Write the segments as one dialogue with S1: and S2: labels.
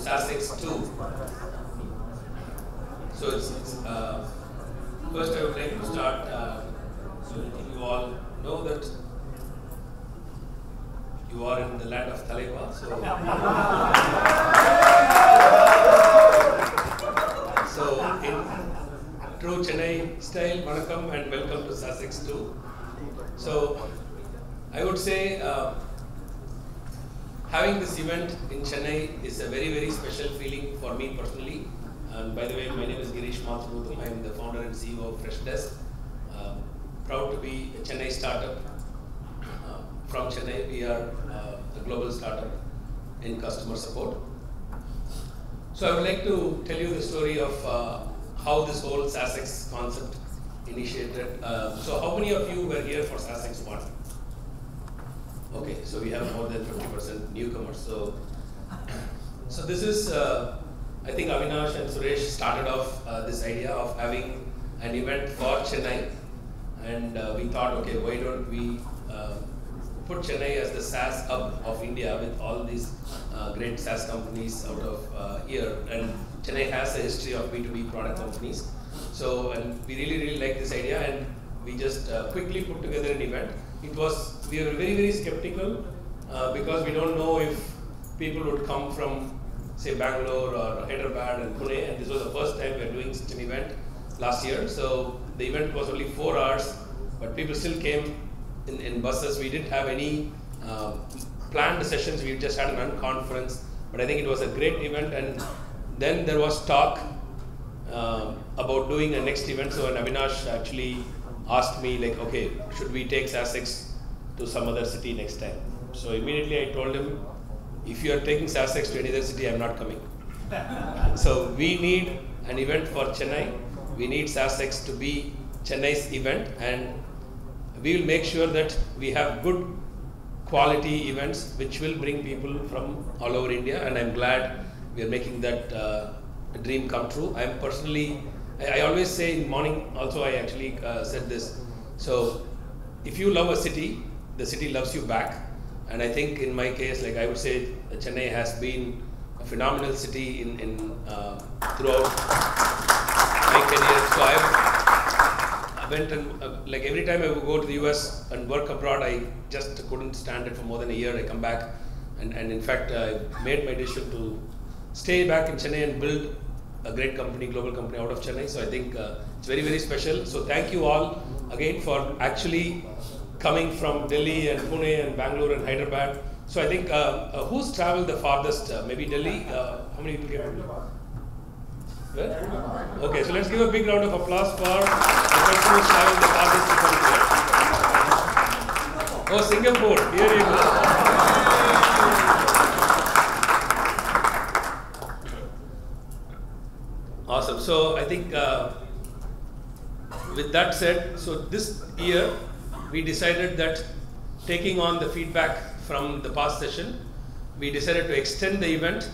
S1: SaasX2. So first I would like to start, so I think you all know that you are in the land of Thalaiva. So in true Chennai style, Vanakkam and welcome to SaasX2. So I would say having this event in Chennai is a very, very special feeling for me personally. And by the way, my name is Girish Mathurutham. I am the founder and CEO of Freshdesk. Proud to be a Chennai startup. From Chennai, we are a global startup in customer support. So I would like to tell you the story of how this whole SaasX concept initiated. So how many of you were here for SaasX1? Okay, so we have more than 50% newcomers. So this is, I think Avinash and Suresh started off this idea of having an event for Chennai. And we thought, okay, why don't we put Chennai as the SaaS hub of India with all these great SaaS companies out of here. And Chennai has a history of B2B product companies. So, and we really like this idea, and we just quickly put together an event. We were very, very skeptical because we don't know if people would come from, say, Bangalore or Hyderabad and Pune, and this was the first time we were doing such an event last year. So the event was only 4 hours, but people still came in buses. We didn't have any planned sessions. We just had an unconference, but I think it was a great event. And then there was talk about doing a next event. So Avinash actually asked me, like, okay, should we take SaasX to some other city next time? So immediately I told him, if you are taking SaasX to any other city, I'm not coming. So we need an event for Chennai. We need SaasX to be Chennai's event, and we will make sure that we have good quality events which will bring people from all over India, and I'm glad we are making that dream come true. I'm personally, I always say in the morning also, I actually said this. So if you love a city, the city loves you back. And I think in my case, like I would say, Chennai has been a phenomenal city throughout my career. So I went and like every time I would go to the US and work abroad, I just couldn't stand it for more than a year. I come back and in fact, I made my decision to stay back in Chennai and build a great company, global company out of Chennai. So I think it's very, very special. So thank you all again for actually coming from Delhi and Pune and Bangalore and Hyderabad. So I think who's traveled the farthest? Maybe Delhi. How many people came? Where? Okay, so let's give a big round of applause for the person who's traveled the farthest to come here. Oh, Singapore. Here you go. Awesome. So I think with that said, so this year we decided that taking on the feedback from the past session, we decided to extend the event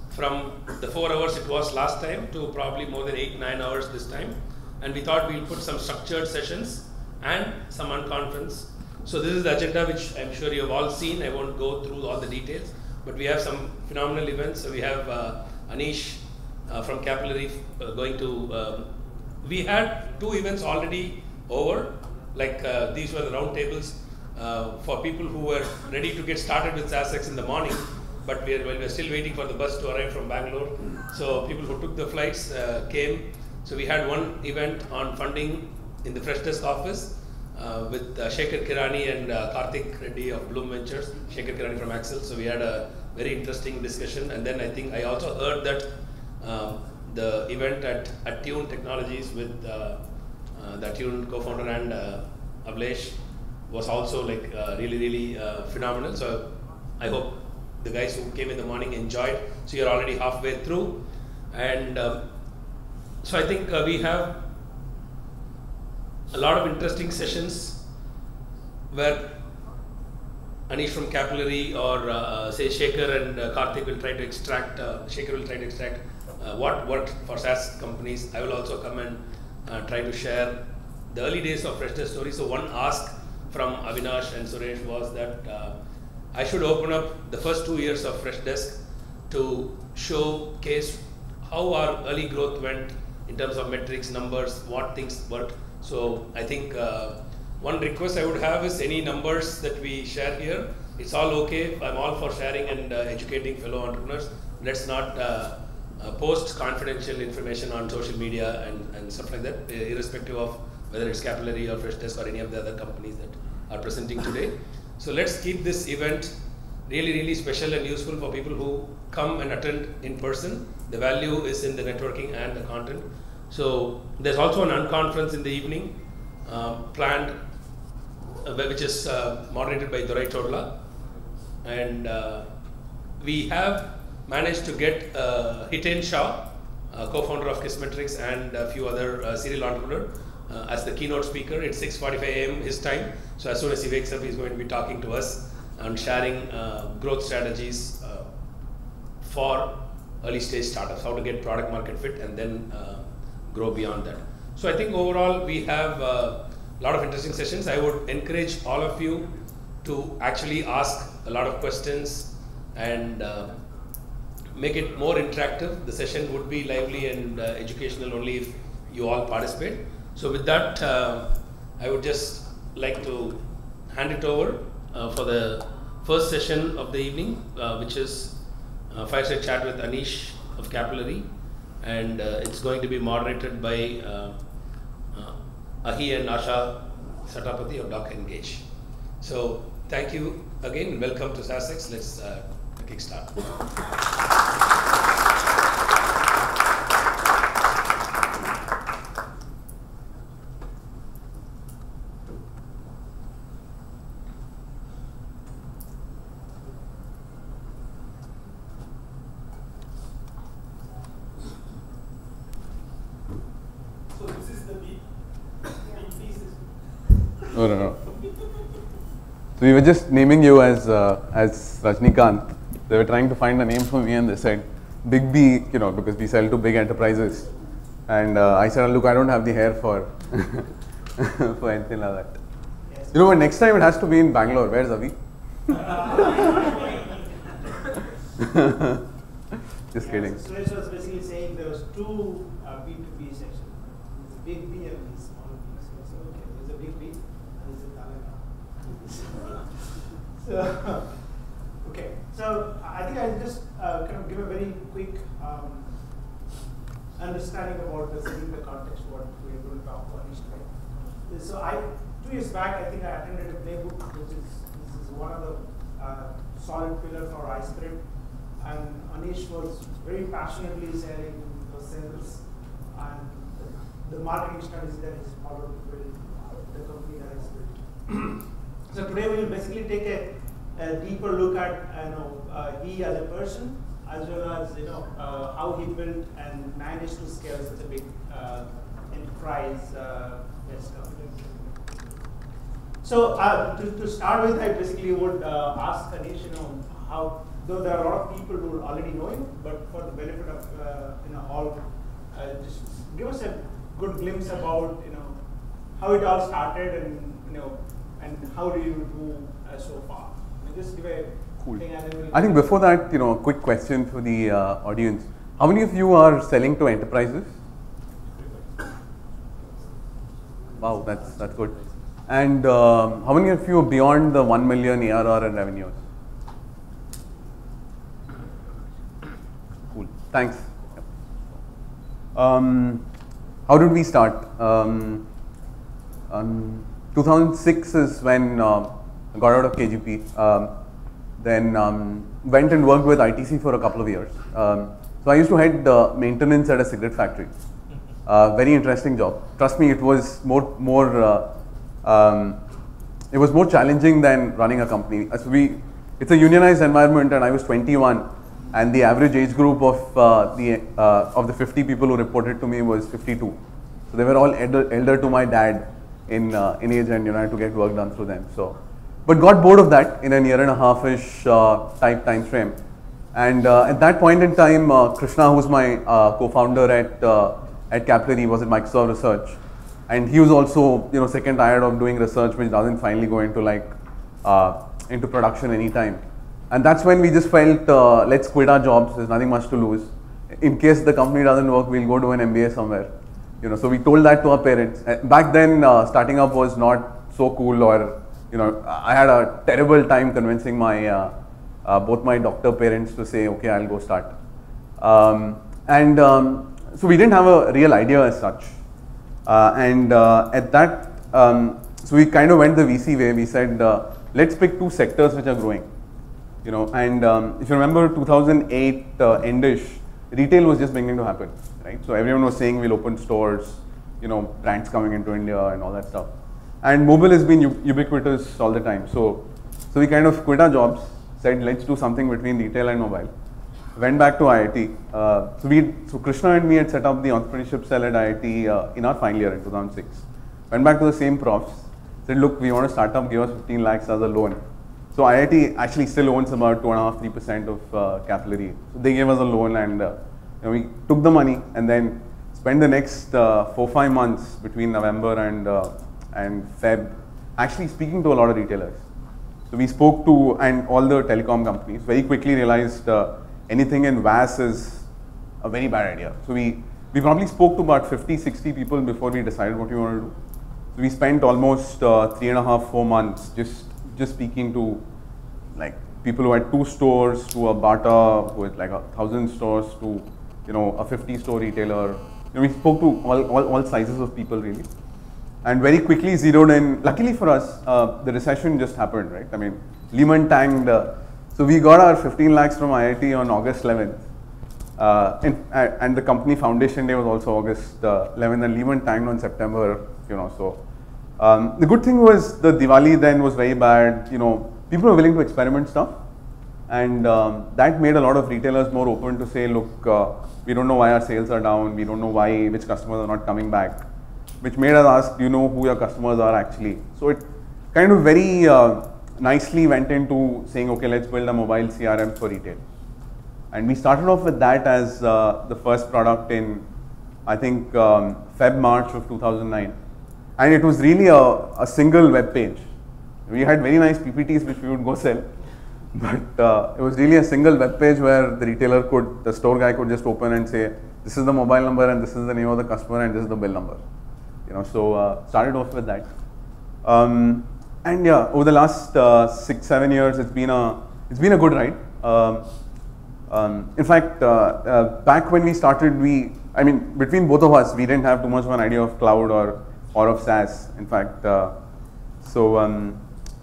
S1: from the 4 hours it was last time to probably more than 8-9 hours this time. And we thought we'll put some structured sessions and some unconference. So this is the agenda which I'm sure you've all seen. I won't go through all the details, but we have some phenomenal events. So we have Anish from Capillary going to, we had 2 events already over, like these were the round tables for people who were ready to get started with SaasX in the morning, but we're still waiting for the bus to arrive from Bangalore. So people who took the flights came. So we had one event on funding in the Freshdesk office with Shekhar Kirani and Karthik Reddy of Bloom Ventures, Shekhar Kirani from Axel. So we had a very interesting discussion. And then I think I also heard that the event at Attune Technologies with the Attune co-founder and Ablesh was also like really phenomenal. So I hope the guys who came in the morning enjoyed. So you're already halfway through, and so I think we have a lot of interesting sessions where Anish from Capillary or say Shekhar and Karthik will try to extract, what worked for SaaS companies. I will also come and try to share the early days of Freshdesk story. So one ask from Avinash and Suresh was that I should open up the first 2 years of Freshdesk to showcase how our early growth went in terms of metrics, numbers, what things worked. So I think one request I would have is any numbers that we share here, it's all okay. I'm all for sharing and educating fellow entrepreneurs. Let's not post confidential information on social media and stuff like that, irrespective of whether it's Capillary or Freshdesk or any of the other companies that are presenting today. So let's keep this event really, really special and useful for people who come and attend in person. The value is in the networking and the content. So there's also an unconference in the evening planned, which is moderated by Durai Chodla. And we have managed to get Hiten Shah, co-founder of Kismetrics, and a few other serial entrepreneurs as the keynote speaker. It's 6:45 a.m. his time. So as soon as he wakes up, he's going to be talking to us and sharing growth strategies for early stage startups, how to get product market fit and then grow beyond that. So I think overall we have a lot of interesting sessions. I would encourage all of you to actually ask a lot of questions and make it more interactive. The session would be lively and educational only if you all participate. So with that, I would just like to hand it over for the first session of the evening, which is Fireside Chat with Anish of Capillary, and it's going to be moderated by Ahi and Asha Satapathy of Doc Engage. So thank you again and welcome to SaasX. Let's kickstart.
S2: No. So we were just naming you as Rajnikant. They were trying to find a name for me, and they said Big B, because we sell to big enterprises. And I said, look, I don't have the hair for for anything like that. Yes. But next time it has to be in Bangalore. Where's Avi? Just kidding.
S3: Suresh was basically saying there was two B2B sections. There's a big B and a small B. So okay, there's a big B and there's a Talana. So okay, so I think I'll just kind of give a very quick understanding about the context what we're going to talk about each time. So 2 years back, I think I attended a playbook, which is one of the solid pillar for iSPIRT. And Anish was very passionately selling the sales and the marketing strategy that is followed to build the company that is built. So today we will basically take a deeper look at he as a person, as well as how he built and managed to scale such a big enterprise company. So to start with, I basically would ask Anish, how. Though there are a lot of people who already know him, but for the benefit of all, just give us a good glimpse about how it all started and how do you do so far. Just give a
S2: cool
S3: thing. And
S2: I think before that, a quick question for the audience: how many of you are selling to enterprises? Wow, that's good. And how many of you are beyond the 1 million ARR and revenues? Thanks. How did we start? 2006 is when I got out of KGP. Then went and worked with ITC for a couple of years. So I used to head maintenance at a cigarette factory. Very interesting job. Trust me, it was more challenging than running a company. It's a unionized environment, and I was 21. And the average age group of the 50 people who reported to me was 52. So they were all elder to my dad in age, and I had to get work done through them. So, but got bored of that in a year and a half-ish time frame. And at that point in time, Krishna, who's my co-founder at Capillary, was at Microsoft Research, and he was also sick and tired of doing research which doesn't finally go into into production anytime. And that's when we just felt, let's quit our jobs, there's nothing much to lose. In case the company doesn't work, we'll go do an MBA somewhere. You know, so we told that to our parents. Back then, starting up was not so cool, or, you know, I had a terrible time convincing my, both my doctor parents to say, okay, I'll go start. So we didn't have a real idea as such. At that, so we kind of went the VC way. We said, let's pick two sectors which are growing. You know, and if you remember 2008 endish, retail was just beginning to happen, right? So everyone was saying we'll open stores, you know, brands coming into India and all that stuff. And mobile has been ubiquitous all the time. So we kind of quit our jobs, said let's do something between retail and mobile. Went back to IIT. So Krishna and me had set up the entrepreneurship cell at IIT in our final year in 2006. Went back to the same profs, said, look, we want to start up, give us 15 lakhs as a loan. So IIT actually still owns about 2.5–3% of Capillary. So they gave us a loan, and you know, we took the money and then spent the next 4–5 months between November and Feb actually speaking to a lot of retailers. So we spoke to all the telecom companies. Very quickly realized anything in VAS is a very bad idea. So we probably spoke to about 50–60 people before we decided what we wanted to do. So we spent almost 3.5–4 months just speaking to like people who had 2 stores, to a Bata with like 1,000 stores, to, you know, a 50-store retailer. You know, we spoke to all sizes of people really, and very quickly zeroed in. Luckily for us, the recession just happened, right? I mean, Lehman tanked. So we got our 15 lakhs from IIT on August 11th, and the company foundation day was also August 11th, and Lehman tanked on September. You know, so the good thing was the Diwali then was very bad. You know, people were willing to experiment stuff, and that made a lot of retailers more open to say, look, we don't know why our sales are down, we don't know which customers are not coming back, which made us ask, do you know who your customers are actually? So it kind of very nicely went into saying, okay, let's build a mobile CRM for retail. And we started off with that as the first product in, I think, March of 2009. And it was really a single web page. We had very nice PPTs which we would go sell, but it was really a single web page where the retailer the store guy could just open and say, this is the mobile number and this is the name of the customer and this is the bill number. You know, so started off with that. And yeah, over the last 6–7 years, it's been a good ride. In fact, back when we started, between both of us, we didn't have too much of an idea of cloud or of SaaS. In fact,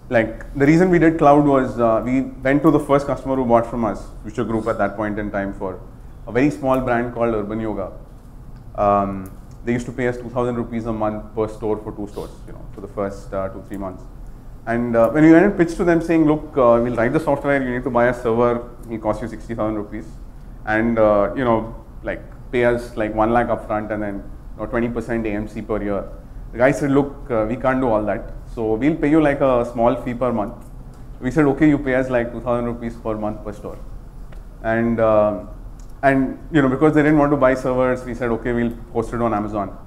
S2: like the reason we did cloud was we went to the first customer who bought from us, Future Group at that point in time, for a very small brand called Urban Yoga. They used to pay us 2,000 rupees a month per store for 2 stores, you know, for the first 2–3 months. And when we went and pitched to them saying, look, we'll write the software, you need to buy a server, it'll cost you 60,000 rupees, and you know, like pay us like 1 lakh upfront and then 20% AMC per year. The guy said, look, we can't do all that, so we'll pay you like a small fee per month. We said, okay, you pay us like 2,000 rupees per month per store. And you know, because they didn't want to buy servers, we said, okay, we'll host it on Amazon.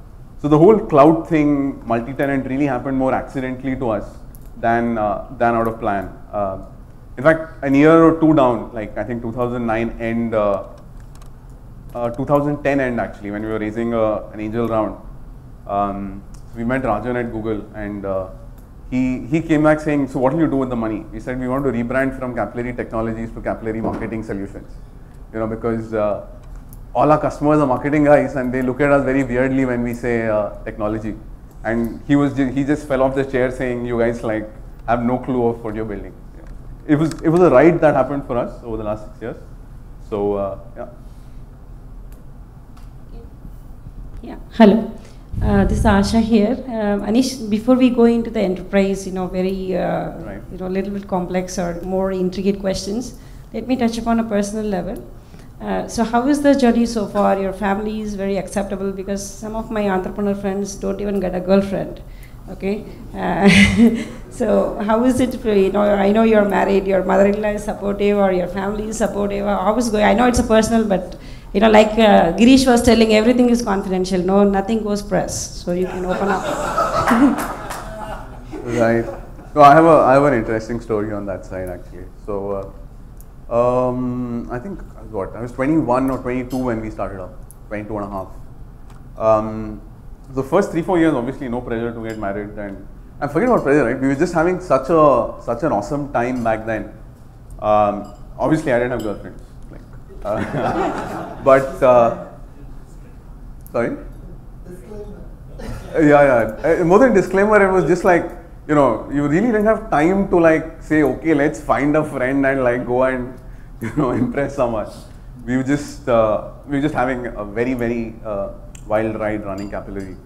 S2: So the whole cloud thing, multi-tenant, really happened more accidentally to us than out of plan. In fact, a year or 2 down, like I think 2009 end, 2010 end actually, when we were raising an angel round. We met Rajan at Google, and he came back saying, so what will you do with the money? We said, we want to rebrand from Capillary Technologies to Capillary Marketing Solutions. You know, because all our customers are marketing guys and they look at us very weirdly when we say technology. And he just fell off the chair saying, you guys like have no clue of what you're building. Yeah. It was a ride that happened for us over the last 6 years. So yeah.
S4: Yeah. Hello. This is Asha here. Anish, before we go into the enterprise, you know, very
S2: right.
S4: you know, little bit complex or more intricate questions, let me touch upon a personal level. So how is the journey so far? Your family is very acceptable, because some of my entrepreneur friends don't even get a girlfriend. Okay, so how is it? You know, I know you're married. Your mother-in-law is supportive, or your family is supportive. How is it going? I know it's a personal, but you know, like Girish was telling, everything is confidential. No, nothing goes press, so you can open up.
S2: Right. So I have an interesting story on that side actually. So I think, what, I was 21 or 22 when we started up, 22 and a half. The first 3-4 years, obviously, no pressure to get married, and forget about pressure, right? We were just having such an awesome time back then. Obviously, I didn't have girlfriends, but sorry. Yeah. More than disclaimer, it was just like, you know, you really didn't have time to like say, okay, let's find a friend and like go and, you know, impress someone. We were just having a very, very wild ride running Capillary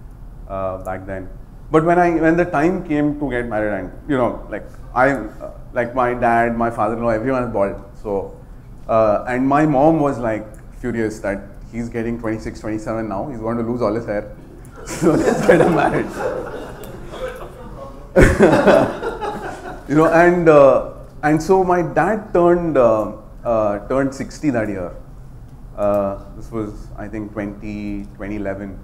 S2: back then. But when the time came to get married, and you know, like my dad, my father-in-law, everyone is bald. So, and my mom was like furious that he's getting 26, 27 now. He's going to lose all his hair. So let's get him married. You know, and so my dad turned 60 that year. This was, I think, 2011.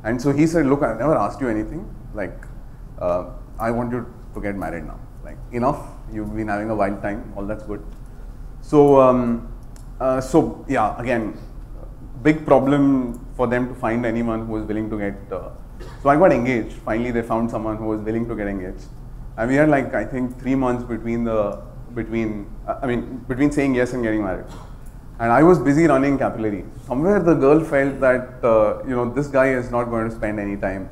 S2: And so he said, look, I never asked you anything. Like, I want you to get married now. Like, enough. You've been having a wild time. All that's good. So, so yeah, again, big problem for them to find anyone who was willing to get. So I got engaged. Finally, they found someone who was willing to get engaged. And we had like, I think, 3 months between saying yes and getting married. And I was busy running Capillary. Somewhere the girl felt that, you know, this guy is not going to spend any time.